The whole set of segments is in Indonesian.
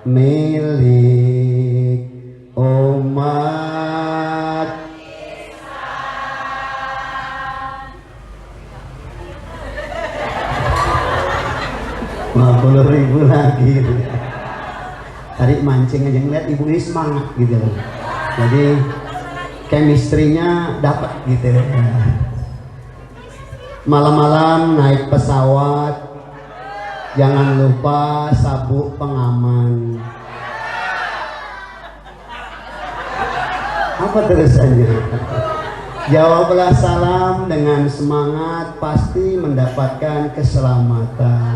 milik umat 50.000 lagi gitu. Tadi mancing aja ngeliat ibu ini semangat gitu. Jadi chemistry-nya dapat gitu. Malam-malam naik pesawat, jangan lupa sabuk pengaman. Apa terusannya? Jawablah salam dengan semangat, pasti mendapatkan keselamatan.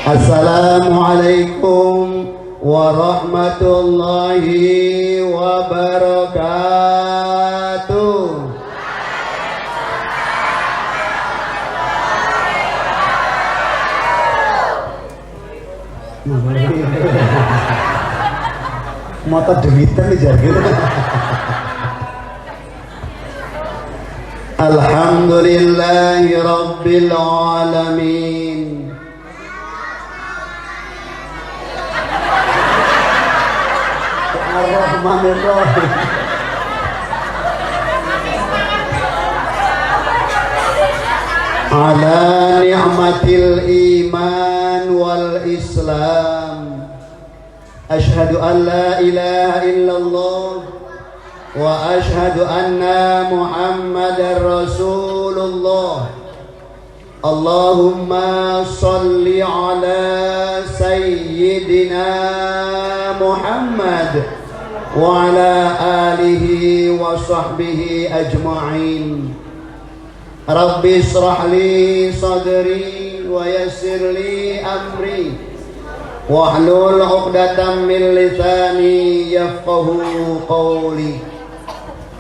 Assalamualaikum warahmatullahi wabarakatuh. Motor demitan aja gitu. Alhamdulillahi rabbil alamin. Ar-Rahmanir-Rahim. Ala ni'matil iman wal islam. Ashhadu an la ilaha illallah wa ashhadu anna Muhammadar Rasulullah. Allahumma salli ala sayyidina Muhammad wa ala alihi wa sahbihi ajma'in. Rabbi israh li sadri wa yassir li amri wahlul 'uqdatam min lisani yafqahu qawli.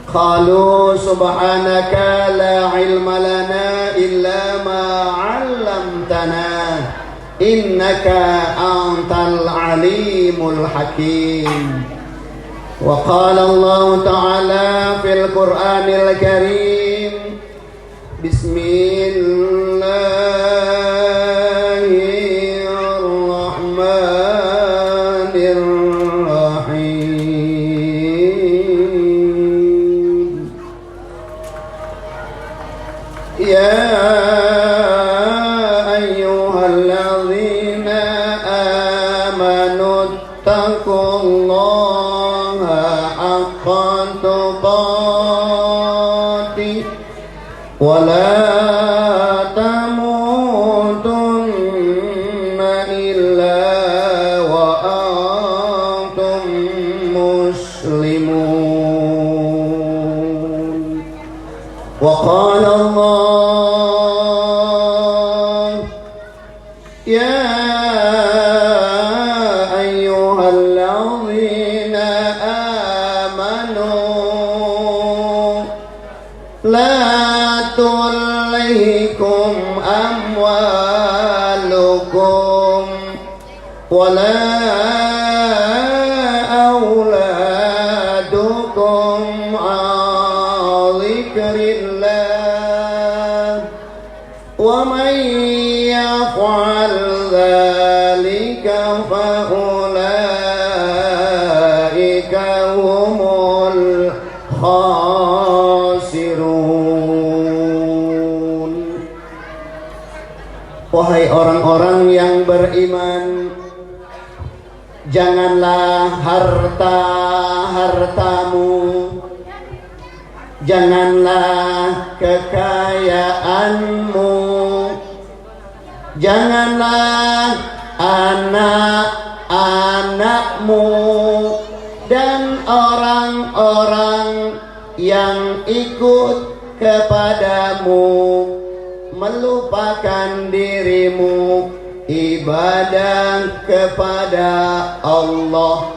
Qalu subhanaka la ilma lana illa ma 'allamtana innaka antal alimul hakim. Wa qala Allah ta'ala fil Qur'anil Karim, Bismillahirrahmanirrahim. Ya ayyuhalladzina amanu taqullaha haqqa tuqatih wa la tamutunna illa wa antum muslimun. Wa qala Allah, ya ayyuhalladzina amanu la tulhikum amwalukum wala auladukum an dzikrillah wa man yaf'al dzalika fa ulaika humul khasirun. Wahai orang-orang yang beriman, janganlah harta-hartamu, janganlah kekayaanmu, janganlah anak-anakmu dan orang-orang yang ikut kepadamu melupakan dirimu ibadah kepada Allah.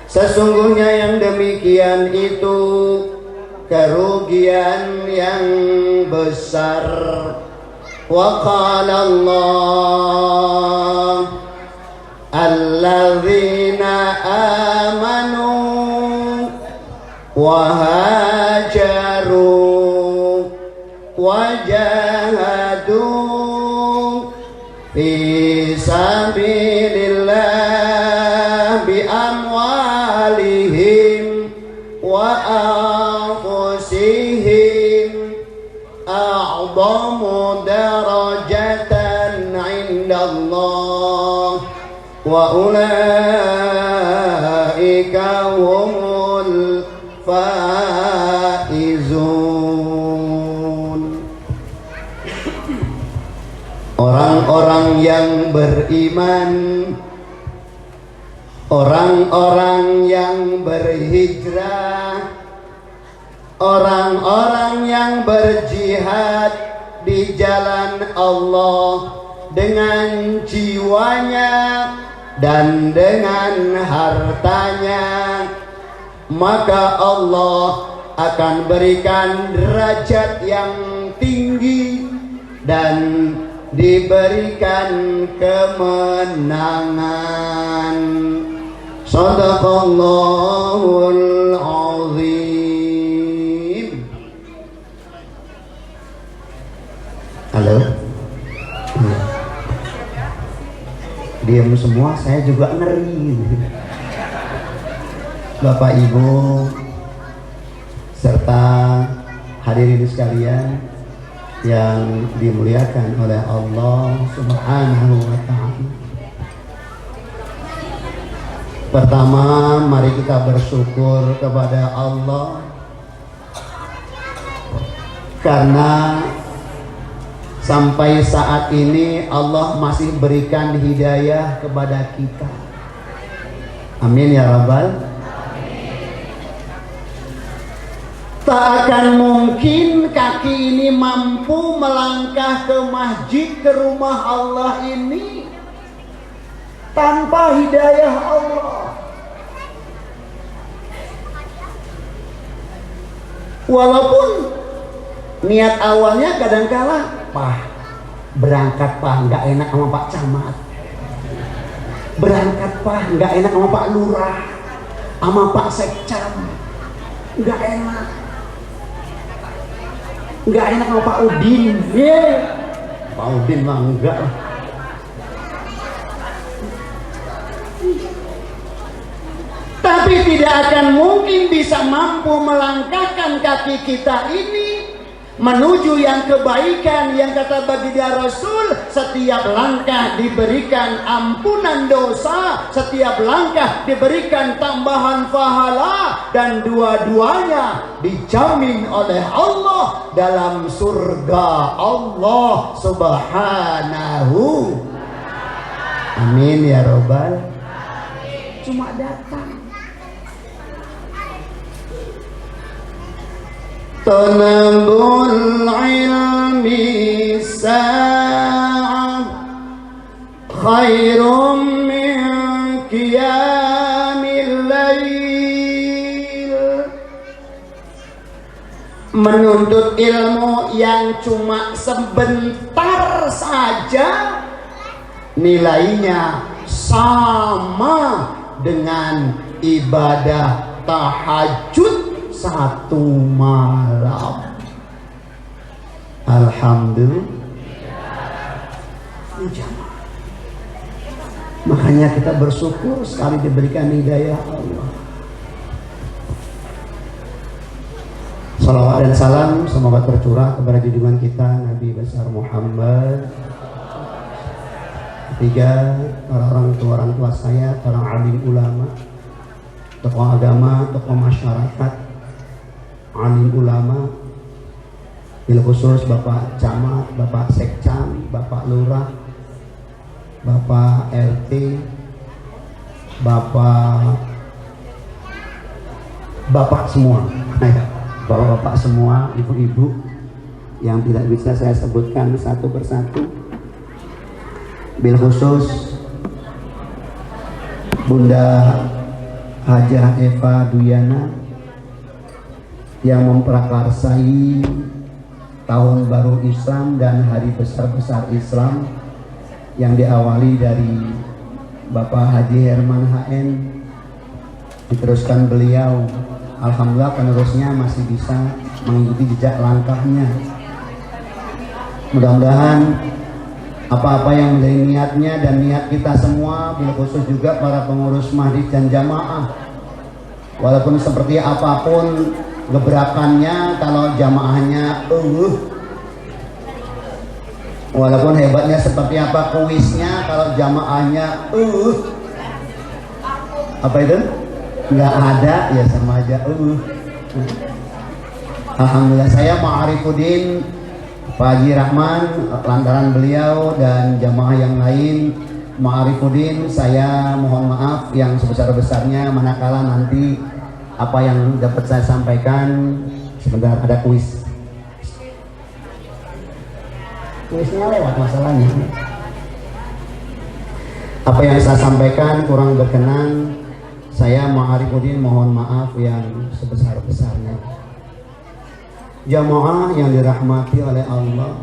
Sesungguhnya yang demikian itu kerugian yang besar. Wa qala Allah, alladzina amanu wa hajaru wa jahadu fi sabilillah bi amwalihim wa anfusihim a'zamu darajatan 'inda wa ulaika humul faizun. Orang-orang yang beriman, orang-orang yang berhijrah, orang-orang yang berjihad di jalan Allah dengan jiwanya dan dengan hartanya, maka Allah akan berikan derajat yang tinggi dan diberikan kemenangan. Shadaqallahul azim. Halo? Diam semua, saya juga ngeri. Bapak Ibu serta hadirin sekalian yang dimuliakan oleh Allah Subhanahu wa ta'ala. Pertama, mari kita bersyukur kepada Allah karena sampai saat ini Allah masih berikan hidayah kepada kita. Amin ya Rabbal. Tak akan mungkin kaki ini mampu melangkah ke masjid, ke rumah Allah ini tanpa hidayah Allah. Walaupun niat awalnya kadangkala, berangkat nggak enak sama Pak Camat, berangkat nggak enak sama Pak Lurah, sama Pak Sekcam, nggak enak. Nggak enak sama Pak Udin, Pak Udin mah enggak lah. Tapi tidak akan mungkin bisa mampu melangkahkan kaki kita ini menuju yang kebaikan yang kata baginda Rasul, setiap langkah diberikan ampunan dosa, setiap langkah diberikan tambahan pahala, dan dua-duanya dijamin oleh Allah dalam surga Allah Subhanahu. Amin ya Rabbal. Cuma datang. Talabul ilmi sa'ah khairum min qiyamil lail. Menuntut ilmu yang cuma sebentar saja nilainya sama dengan ibadah tahajud satu malam. Alhamdulillah. Makanya kita bersyukur sekali diberikan hidayah Allah. Salawat dan salam semoga tercurah kepada junjungan kita Nabi besar Muhammad. Ketiga, para orang tua saya, para alim ulama, tokoh agama, tokoh masyarakat, alim ulama, bil khusus Bapak Camat, Bapak Sekcam, Bapak Lurah, Bapak RT, Bapak semua, Bapak semua, ibu-ibu yang tidak bisa saya sebutkan satu persatu, bil khusus Bunda Hajah Eva Duyana yang memprakarsai tahun baru Islam dan hari besar-besar Islam yang diawali dari Bapak Haji Herman HN, diteruskan beliau, alhamdulillah penerusnya masih bisa mengikuti jejak langkahnya. Mudah-mudahan apa-apa yang menjadi niatnya dan niat kita semua, bil khusus juga para pengurus masjid dan jamaah, walaupun seperti apapun geberakannya, kalau jamaahnya Walaupun hebatnya seperti apa kuisnya, kalau jamaahnya apa itu? Nggak ada, ya sama aja Alhamdulillah saya Ma'arifuddin Pak Haji Rahman, lantaran beliau dan jamaah yang lain Ma'arifuddin, saya mohon maaf yang sebesar-besarnya manakala nanti apa yang dapat saya sampaikan. Sebentar, ada kuisnya lewat masalahnya. Apa yang saya sampaikan kurang berkenan, saya Ma'arifuddin mohon maaf yang sebesar-besarnya. Jamaah yang dirahmati oleh Allah,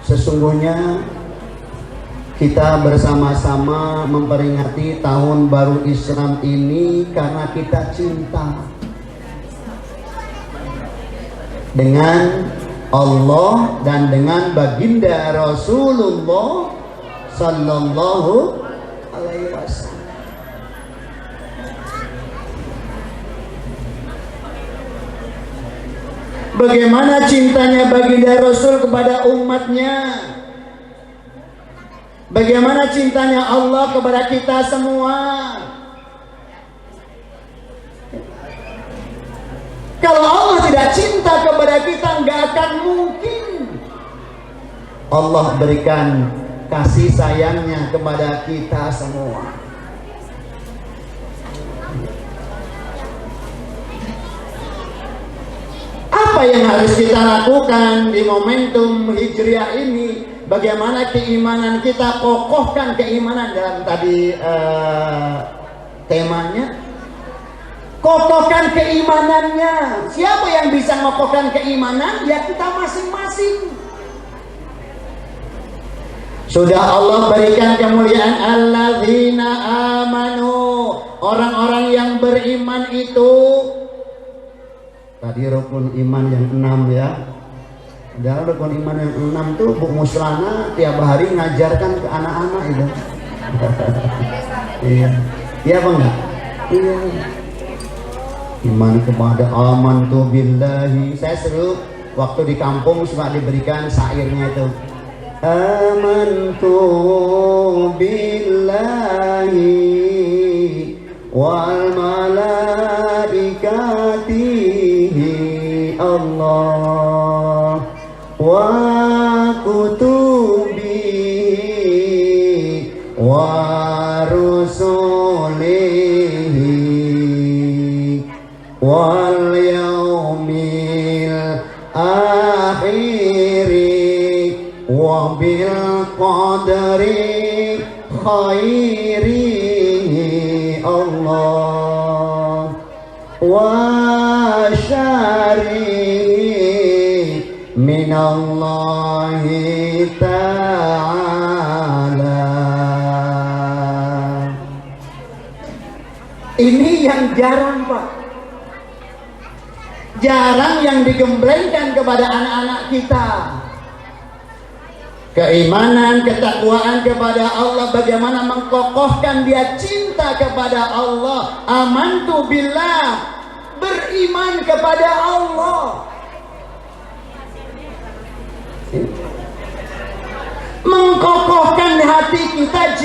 sesungguhnya kita bersama-sama memperingati tahun baru Islam ini karena kita cinta dengan Allah dan dengan baginda Rasulullah Sallallahu Alaihi Wasallam. Bagaimana cintanya baginda Rasul kepada umatnya, bagaimana cintanya Allah kepada kita semua. Kalau Allah tidak cinta kepada kita, nggak akan mungkin Allah berikan kasih sayangnya kepada kita semua. Apa yang harus kita lakukan di momentum Hijriah ini? Bagaimana keimanan kita, kokohkan keimanan dalam tadi temanya. Kokohkan keimanannya. Siapa yang bisa mengokohkan keimanan? Ya kita masing-masing. Sudah Allah berikan kemuliaan alladzina amanu, orang-orang yang beriman itu. Tadi rukun iman yang 6 ya. Dalam rukun iman yang 6 tuh Bu Muslana tiap hari ngajarkan ke anak-anak itu. Iya. Iya apa enggak? Iya. Iman kepada amantu billahi. Saya seru waktu di kampung suka diberikan syairnya itu. Amantu billahi wal malaikatihi Allah wa kutubihi wa rusulihi wal yaumil akhiri wa bil qadri khairihi Allah wa syarihi minallahi ta'ala. Ini yang jarang Pak, jarang yang digemblengkan kepada anak-anak kita. Keimanan, ketakwaan kepada Allah, bagaimana mengkokohkan dia cinta kepada Allah. Amantu billah, beriman kepada Allah. Mengkokohkan hati kita,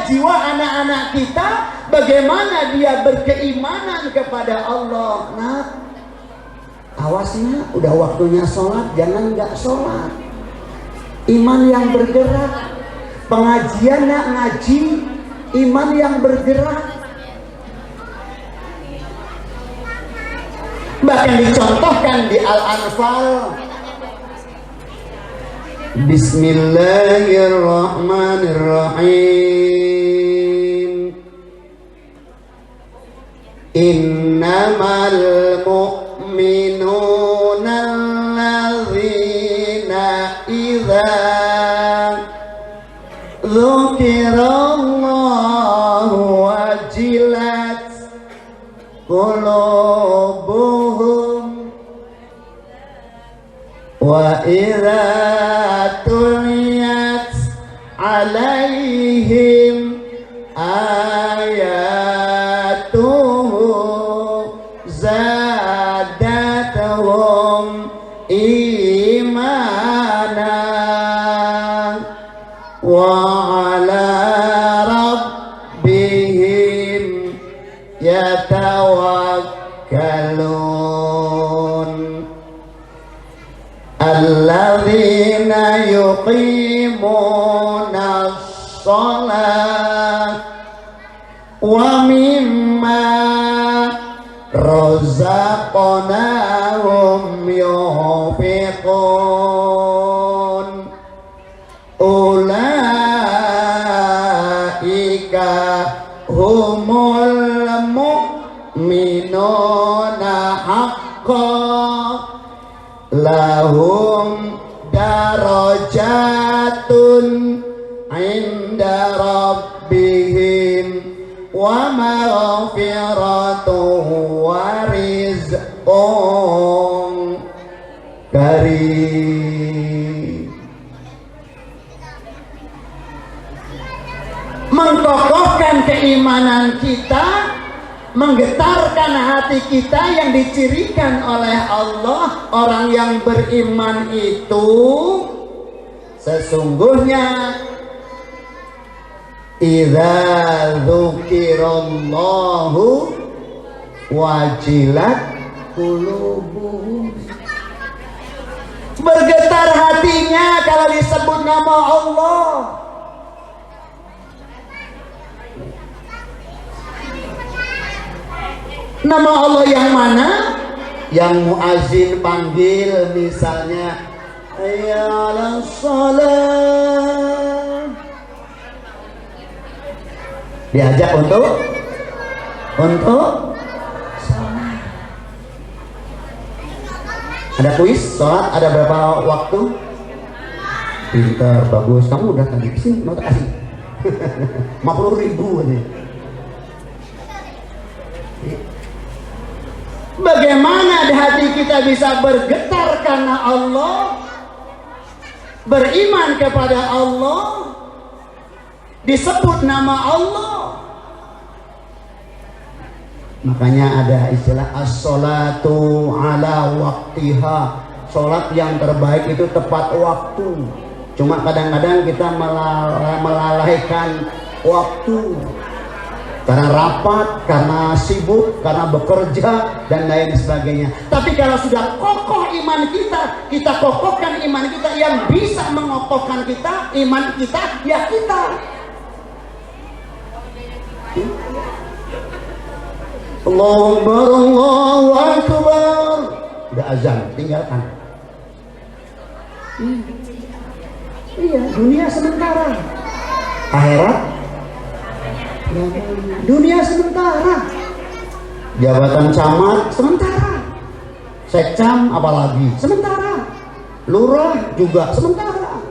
jiwa anak-anak kita, bagaimana dia berkeimanan kepada Allah. Nah, awasnya udah waktunya sholat, jangan nggak sholat. Iman yang bergerak, pengajian nak ngaji, iman yang bergerak. Bahkan dicontohkan di Al-Anfal. Bismillahirrahmanirrahim. Innamal mu'minuna alladzina idza dzukirallahu wajilat qulubuhum wa idza tuliyat alaihim ayatuhu zadatuhum imana yatawakkalun alladzina yuqimuna shalah wa mimma razaqnahum yunfiqun ulaika humul mu'minuna haqqan lahum darajatun inda rabbihim wa maghfiratun wa rizqun karim. Mengkokohkan keimanan kita, menggetarkan hati kita yang dicirikan oleh Allah. Orang yang beriman itu sesungguhnya idza dzukirallahu wajilat qulubuhum, bergetar hatinya kalau disebut nama Allah. Nama Allah yang mana? Yang muazin panggil, misalnya hayya 'alas shalah, diajak untuk sholat. Ada kuis sholat, ada berapa waktu? Pintar, bagus. Kamu udah tadi sini, mau tak kasih 50.000 ini. Bagaimana hati kita bisa bergetar karena Allah, beriman kepada Allah, disebut nama Allah. Makanya ada istilah as-sholatu ala waktiha, sholat yang terbaik itu tepat waktu. Cuma kadang-kadang kita melalaikan waktu karena rapat, karena sibuk, karena bekerja dan lain sebagainya. Tapi kalau sudah kokoh iman kita, kita kokohkan iman kita. Yang bisa mengokohkan kita, iman kita, ya kita. Allahu Akbar, Allahu Akbar. Udah azan, tinggalkan. Iya, dunia sementara, akhirat dunia sementara. Jabatan camat sementara, sekcam apalagi sementara, lurah juga sementara.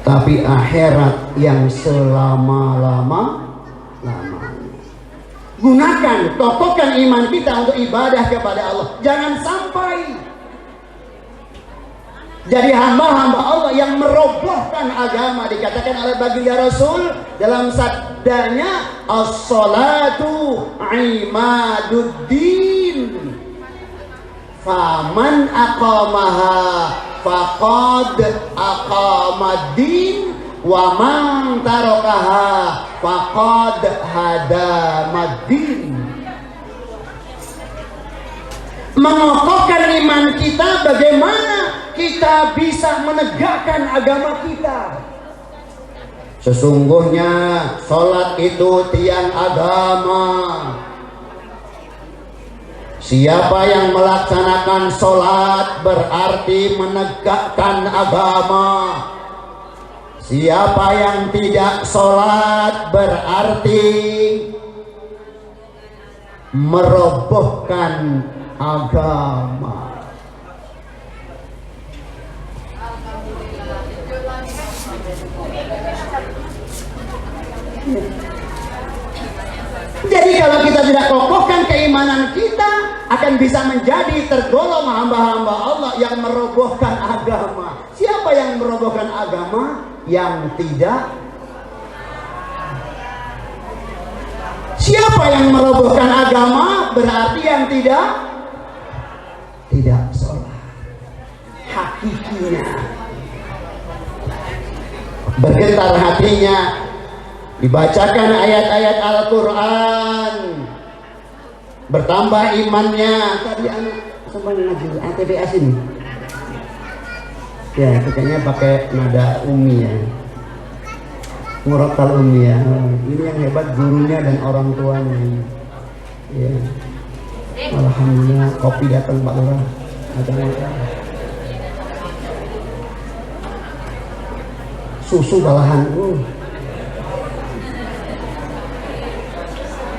Tapi akhirat yang selama-lamanya. Gunakan, kokohkan iman kita untuk ibadah kepada Allah. Jangan sampai jadi hamba-hamba Allah yang merobohkan agama. Dikatakan oleh baginda Rasul dalam sabdanya, as-salatu imaduddin, faman aqamaha faqad aqamaddin, wa man tarakaha faqad hadamaddin. Mengokohkan iman kita, bagaimana kita bisa menegakkan agama kita. Sesungguhnya sholat itu tiang agama. Siapa yang melaksanakan sholat berarti menegakkan agama. Siapa yang tidak sholat berarti merobohkan agama. Jadi kalau kita tidak kokohkan keimanan kita, akan bisa menjadi tergolong hamba-hamba Allah yang merobohkan agama. Siapa yang merobohkan agama? Yang tidak. Siapa yang merobohkan agama? Berarti yang tidak sholat. Hakikinya bergetar hatinya, dibacakan ayat-ayat Al-Quran, bertambah imannya. Tadi anak sampai ngaji ATBS ini ya, kayaknya pakai nada umi ya, murattal umi ya. Ini yang hebat gurunya dan orang tuanya ya. Alhamdulillah, kopi datang Pak Lurah. Susu balahan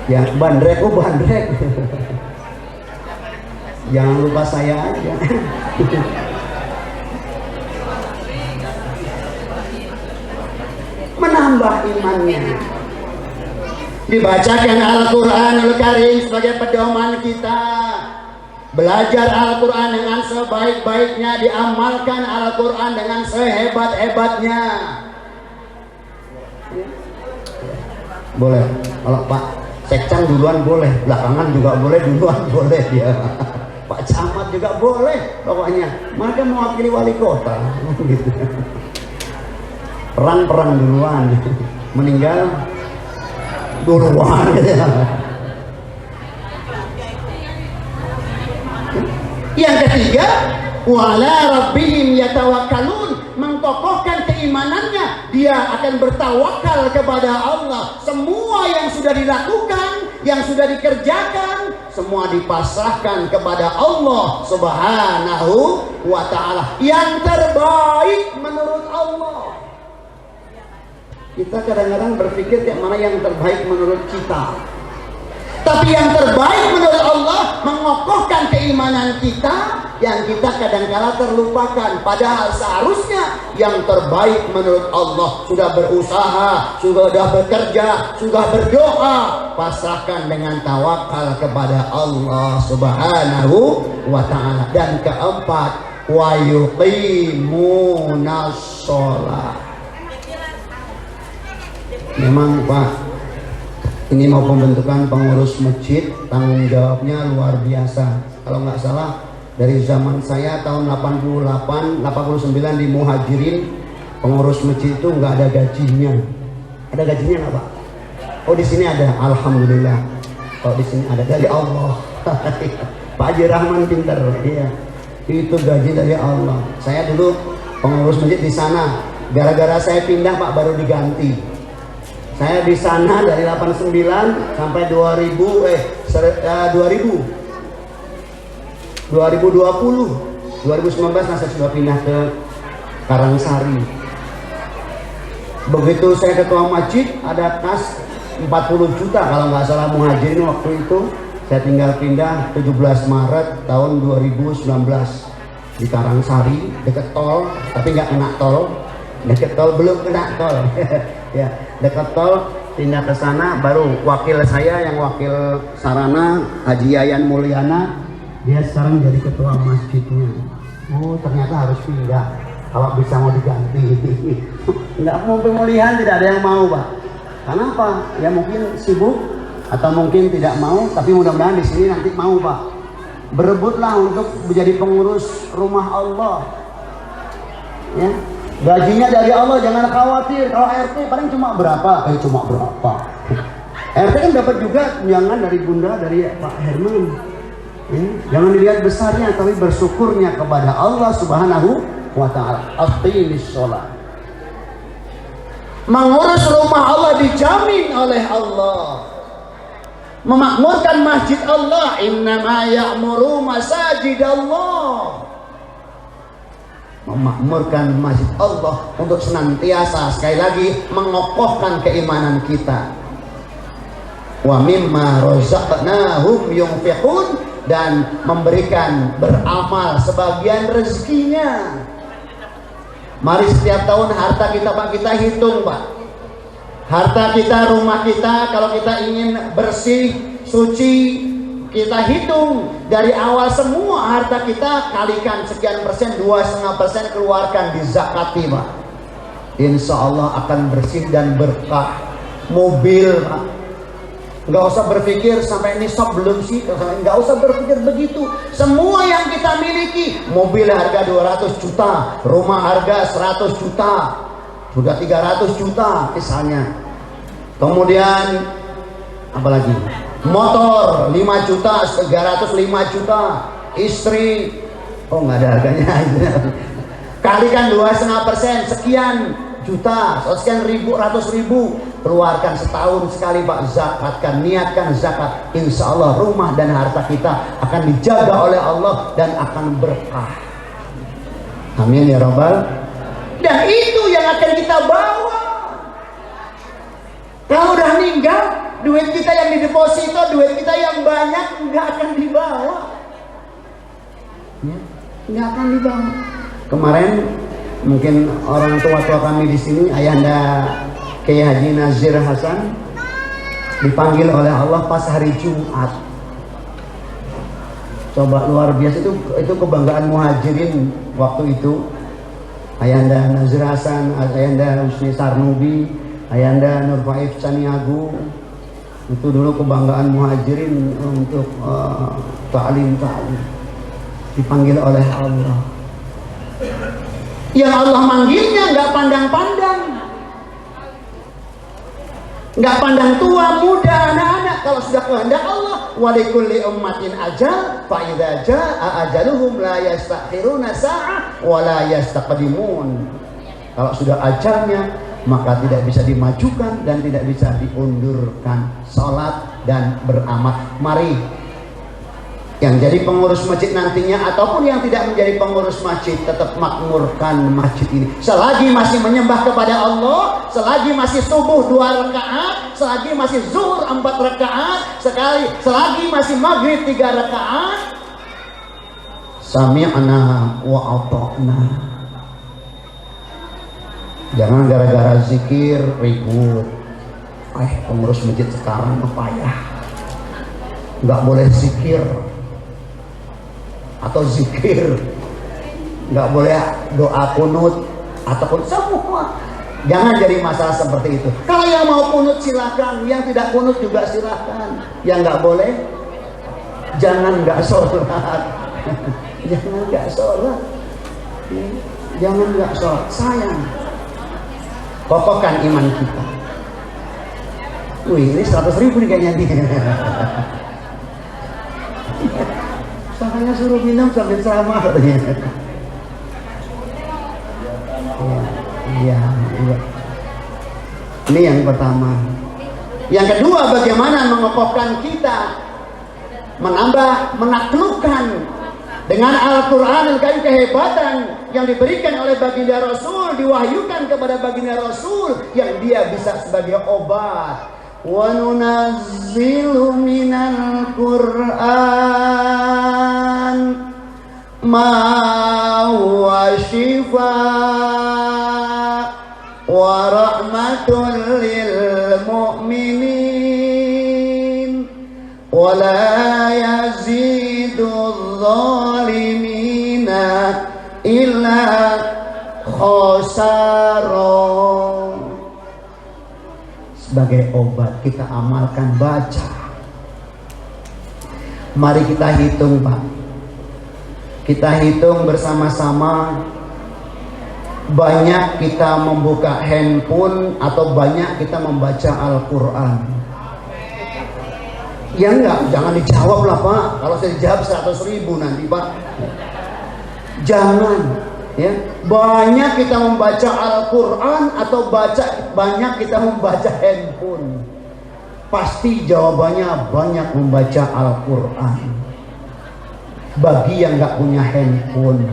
ya, bandrek bandrek. Jangan lupa saya aja. Menambah imannya. Dibacakan Al-Quranul Karim sebagai pedoman kita. Belajar Al-Quran dengan sebaik-baiknya, diamalkan Al-Quran dengan sehebat-hebatnya. Boleh, kalau Pak Sekcang duluan boleh, belakangan juga boleh, duluan boleh dia. Pak Camat juga boleh, pokoknya. Mereka mewakili wali kota, gitu. Perang duluan, meninggal duluan. Yang ketiga, wala rabbihim yatawakkalun, mengkokohkan keimanannya, dia akan bertawakal kepada Allah. Semua yang sudah dilakukan, yang sudah dikerjakan, semua dipasrahkan kepada Allah Subhanahu wa ta'ala. Yang terbaik menurut Allah. Kita kadang-kadang berpikir kayak mana yang terbaik menurut kita. Tapi yang terbaik menurut Allah mengokohkan keimanan kita, yang kita kadang-kala terlupakan. Padahal seharusnya yang terbaik menurut Allah, sudah berusaha, sudah bekerja, sudah berdoa, pasrahkan dengan tawakal kepada Allah Subhanahu wa ta'ala. Dan keempat, wa yuqimunas sholat. Memang Pak, ini mau pembentukan pengurus masjid, tanggung jawabnya luar biasa. Kalau nggak salah dari zaman saya tahun 88, 89 di Muhajirin, pengurus masjid itu nggak ada gajinya. Ada gajinya nggak Pak? Oh di sini ada, alhamdulillah. Oh di sini ada, dari Allah. Pak Haji Rahman pintar, iya. Itu gaji dari Allah. Saya dulu pengurus masjid di sana. Gara-gara saya pindah Pak baru diganti. Saya di sana dari 89 sampai 2020 saya sudah pindah ke Karangsari. Begitu saya ketua masjid, ada kas 40 juta kalau nggak salah Muhajirin waktu itu. Saya tinggal pindah 17 Maret tahun 2019 di Karangsari, dekat tol, tapi nggak kena tol. Dekat tol, belum kena tol. Ya, dekat tol, pindah ke sana. Baru wakil saya yang wakil sarana, Haji Yayan Mulyana, dia sekarang jadi ketua masjidnya. Oh ternyata harus pindah kalau bisa mau diganti. Nggak mau pemulihan, tidak ada yang mau Pak. Kenapa? Ya mungkin sibuk atau mungkin tidak mau, tapi mudah-mudahan di sini nanti mau Pak. Berebutlah untuk menjadi pengurus rumah Allah. Ya. Gajinya dari Allah, jangan khawatir. Kalau RT paling cuma berapa? Cuma berapa? RT kan dapat juga tunjangan dari Bunda, dari Pak Herman. Jangan dilihat besarnya, tapi bersyukurnya kepada Allah Subhanahu wa ta'ala. Aqimis sholat. Mengurus rumah Allah dijamin oleh Allah. Memakmurkan masjid Allah. Innama ya'muru masajid Allah. Memakmurkan masjid Allah untuk senantiasa sekali lagi mengokohkan keimanan kita. Wa mimma razaqnahum yunfiqun, dan memberikan beramal sebagian rezekinya. Mari setiap tahun harta kita Pak, kita hitung Pak. Harta kita, rumah kita, kalau kita ingin bersih, suci, kita hitung dari awal semua harta kita, kalikan sekian persen, 2,5% keluarkan di zakati Pak. Insya Allah akan bersih dan berkah. Mobil Pak, nggak usah berpikir sampai nisab belum sih, nggak usah berpikir begitu. Semua yang kita miliki, mobil harga 200 juta, rumah harga 100 juta, sudah 300 juta misalnya. Kemudian apalagi? Motor 5 juta, 305 juta. Istri, oh nggak ada harganya. Kalikan 2,5%, sekian juta, sekian ribu, ratus ribu. Keluarkan setahun sekali Pak, zakatkan, niatkan zakat. Insya Allah rumah dan harta kita akan dijaga oleh Allah dan akan berkah. Amin ya Rabbal. Dan itu yang akan kita bawa. Kalau udah meninggal, duit kita yang dideposito, duit kita yang banyak nggak akan dibawa. Nggak akan dibawa. Kemarin mungkin orang tua-tua kami di sini, Ayahanda Kiai Haji Nazir Hasan dipanggil oleh Allah pas hari Jumat. Coba luar biasa, itu kebanggaan muhajirin waktu itu. Ayahanda Nazir Hasan, Ayahanda Husni Sarnubi, Ayahanda Nur Faif Caniagu, itu dulu kebanggaan muhajirin untuk ta'lim dipanggil oleh Allah. Yang Allah manggilnya nggak pandang-pandang, nggak pandang tua, muda, anak-anak. Kalau sudah kehendak Allah, walikulli ummatin ajal, fa idza jaa ajaluhum la yastakhiruna sa'ah wa la yastaqdimun. Kalau sudah ajalnya, maka tidak bisa dimajukan dan tidak bisa diundurkan. Salat dan beramal. Mari yang jadi pengurus masjid nantinya ataupun yang tidak menjadi pengurus masjid tetap makmurkan masjid ini. Selagi masih menyembah kepada Allah, selagi masih subuh 2 rakaat, selagi masih zuhur 4 rakaat, selagi masih maghrib 3 rakaat, sami'na wa ata'na. Jangan gara-gara zikir ribut. Pengurus masjid sekarang payah, nggak boleh zikir atau zikir, nggak boleh doa kunut ataupun semua. Jangan jadi masalah seperti itu. Kalau yang mau kunut silakan, yang tidak kunut juga silakan. Yang nggak boleh, jangan nggak sholat. Jangan nggak sholat. Jangan nggak sholat. Sayang. Kokohkan iman kita. Wih, ini 100.000 nih kayaknya nih. Makanya suruh minum sambil ceramah katanya. Iya. Ini yang pertama. Yang kedua, bagaimana mengokohkan kita, menaklukkan dengan Al-Quran Al-Karim kehebatan yang diberikan oleh baginda Rasul, diwahyukan kepada baginda Rasul yang dia bisa sebagai obat. Wa nunazzilu minal Qur'an ma huwa shifaa wa rahmatul lil mu'minin wa la yazidul zalimina illa khasara. Sebagai obat kita amalkan, baca. Mari kita hitung Pak. Kita hitung bersama-sama. Banyak kita membuka handphone atau banyak kita membaca Al-Quran. Ya enggak, jangan dijawab lah Pak. Kalau saya jawab 100.000 nanti Pak. Jangan. Ya, banyak kita membaca Al-Quran atau banyak kita membaca handphone. Pasti jawabannya banyak membaca Al-Quran. Bagi yang nggak punya handphone.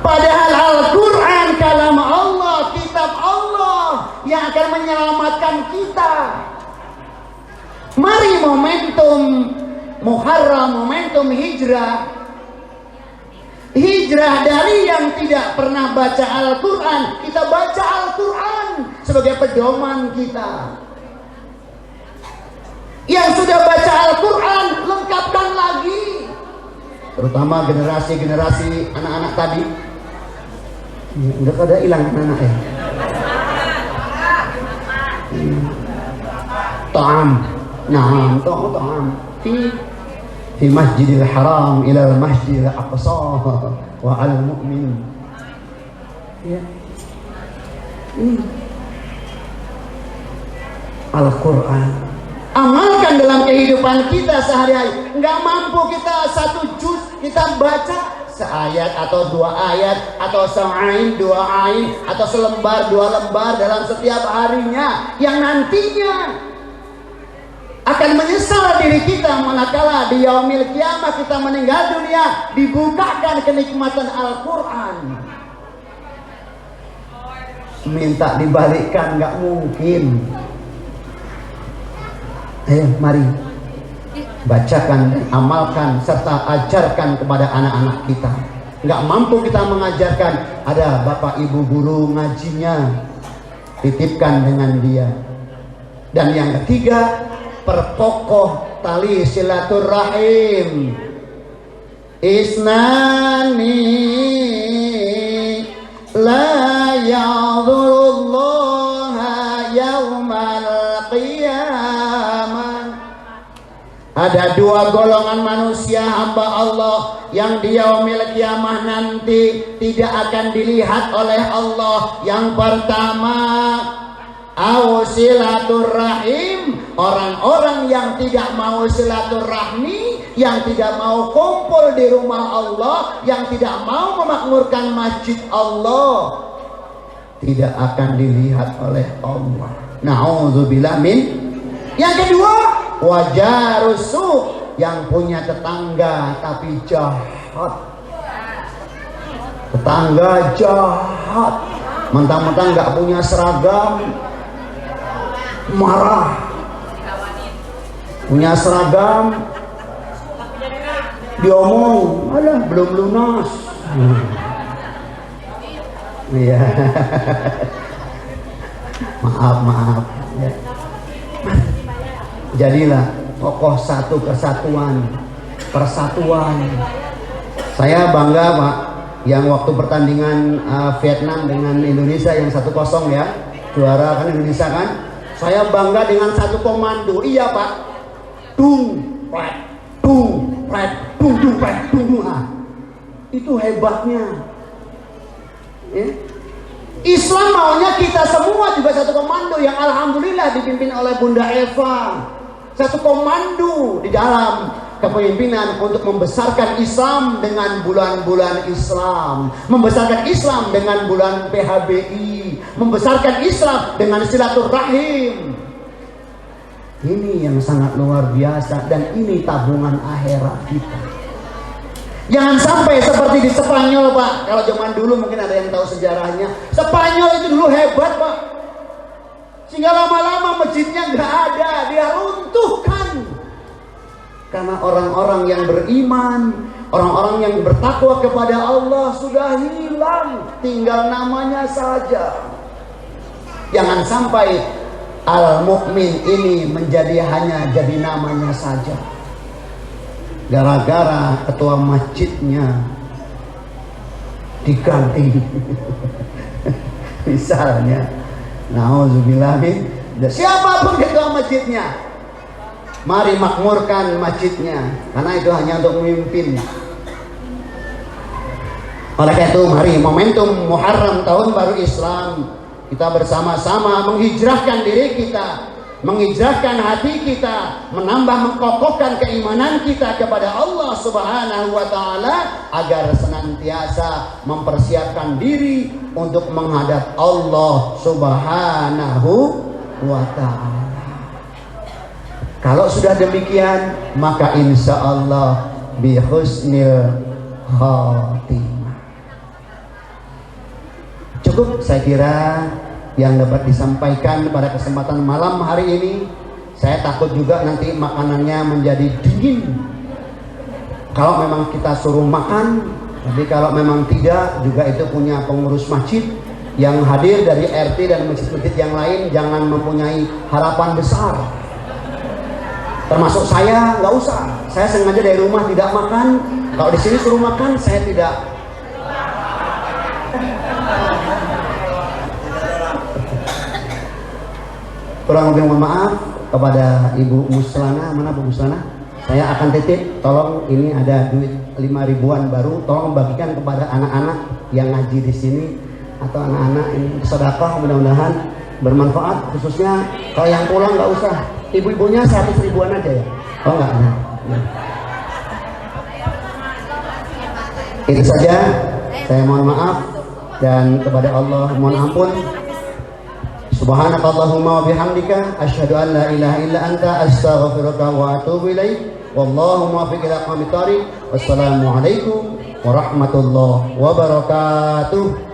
Padahal Al-Quran kalam Allah, kitab Allah yang akan menyelamatkan kita. Mari momentum Muharram, momentum hijrah dari yang tidak pernah baca Al-Quran, kita baca Al-Quran sebagai pedoman kita. Yang sudah baca Al-Quran, lengkapkan lagi. Terutama generasi anak-anak tadi. Udah pada hilang anak ya. Ta'am. Nah, ta'am. Fi Masjidil Haram ila Masjidil Aqsa wa al mu'min. Ya. Al-Quran. Amalkan dalam kehidupan kita sehari-hari. Nggak mampu kita satu juz kita baca seayat atau dua ayat atau seain dua ain atau selembar dua lembar dalam setiap harinya, yang nantinya akan menyesal diri kita manakala di yaumil kiamah kita meninggal dunia dibukakan kenikmatan Al-Quran. Minta dibalikkan nggak mungkin. Ayo mari bacakan, amalkan, serta ajarkan kepada anak-anak kita. Nggak mampu kita mengajarkan, ada bapak ibu guru ngajinya, titipkan dengan dia. Dan yang ketiga, perkokoh tali silaturahim. Isnani la ya'dhurullaha yaumal qiyamah. Ada dua golongan manusia hamba Allah yang di yaumil kiamah nanti tidak akan dilihat oleh Allah. Yang pertama, silaturahim, orang-orang yang tidak mau silaturahmi, yang tidak mau kumpul di rumah Allah, yang tidak mau memakmurkan masjid Allah, tidak akan dilihat oleh Allah. Na'udzubillah min. Yang kedua, wajarusu, yang punya tetangga tapi jahat. Tetangga jahat, mentang-mentang nggak punya seragam marah, punya seragam diomong, alah belum lunas. Iya. Maaf ya. Jadilah tokoh satu kesatuan, persatuan. Saya bangga Pak, yang waktu pertandingan Vietnam dengan Indonesia yang 1-0 ya, juara kan Indonesia kan. Saya bangga dengan satu komando. Iya Pak. Dung, pret, dung, pret, dung, dung, pret, dung, dung. Itu hebatnya. Ya. Islam maunya kita semua juga satu komando yang alhamdulillah dipimpin oleh Bunda Eva. Satu komando di dalam kepemimpinan untuk membesarkan Islam dengan bulan-bulan Islam, membesarkan Islam dengan bulan PHBI, membesarkan Islam dengan silaturahim. Ini yang sangat luar biasa, dan ini tabungan akhirat kita. Jangan sampai seperti di Spanyol Pak. Kalau zaman dulu mungkin ada yang tahu sejarahnya. Spanyol itu dulu hebat Pak, sehingga lama-lama masjidnya nggak ada, dia runtuhkan. Karena orang-orang yang beriman, orang-orang yang bertakwa kepada Allah sudah hilang, tinggal namanya saja. Jangan sampai al-mukmin ini menjadi hanya jadi namanya saja, gara-gara ketua masjidnya diganti. Misalnya, na'udzubillah min, siapapun ketua masjidnya, mari makmurkan masjidnya, karena itu hanya untuk memimpin. Oleh karena itu, mari momentum Muharram, tahun baru Islam, kita bersama-sama menghijrahkan diri kita, menghijrahkan hati kita, menambah mengkokohkan keimanan kita kepada Allah Subhanahu wa Ta'ala, agar senantiasa mempersiapkan diri untuk menghadap Allah Subhanahu wa Ta'ala. Kalau sudah demikian, maka insya Allah bi husnil khatimah. Cukup saya kira yang dapat disampaikan pada kesempatan malam hari ini. Saya takut juga nanti makanannya menjadi dingin kalau memang kita suruh makan. Tapi kalau memang tidak, juga itu punya pengurus masjid yang hadir dari RT dan masjid-masjid yang lain, jangan mempunyai harapan besar. Termasuk saya, nggak usah. Saya sengaja dari rumah tidak makan. Kalau di sini suruh makan, saya tidak. Kurang lebih mohon maaf kepada Ibu Muslana. Mana Bu Muslana? Saya akan titip, tolong, ini ada duit 5 ribuan baru, tolong bagikan kepada anak-anak yang ngaji di sini. atau anak-anak ini sedekah, mudah-mudahan bermanfaat, khususnya kalau yang pulang nggak usah, ibu-ibunya 100 ribuan aja ya. Oh enggak ada. Itu saja, saya mohon maaf dan kepada Allah mohon ampun. Subhanakallahumma wa bihamdika asyhadu an la ilaha illa anta astaghfiruka wa atubu ilaik. Wallahu muwaffiq ila aqwamit thoriq. Wassalamualaikum warahmatullahi wabarakatuh.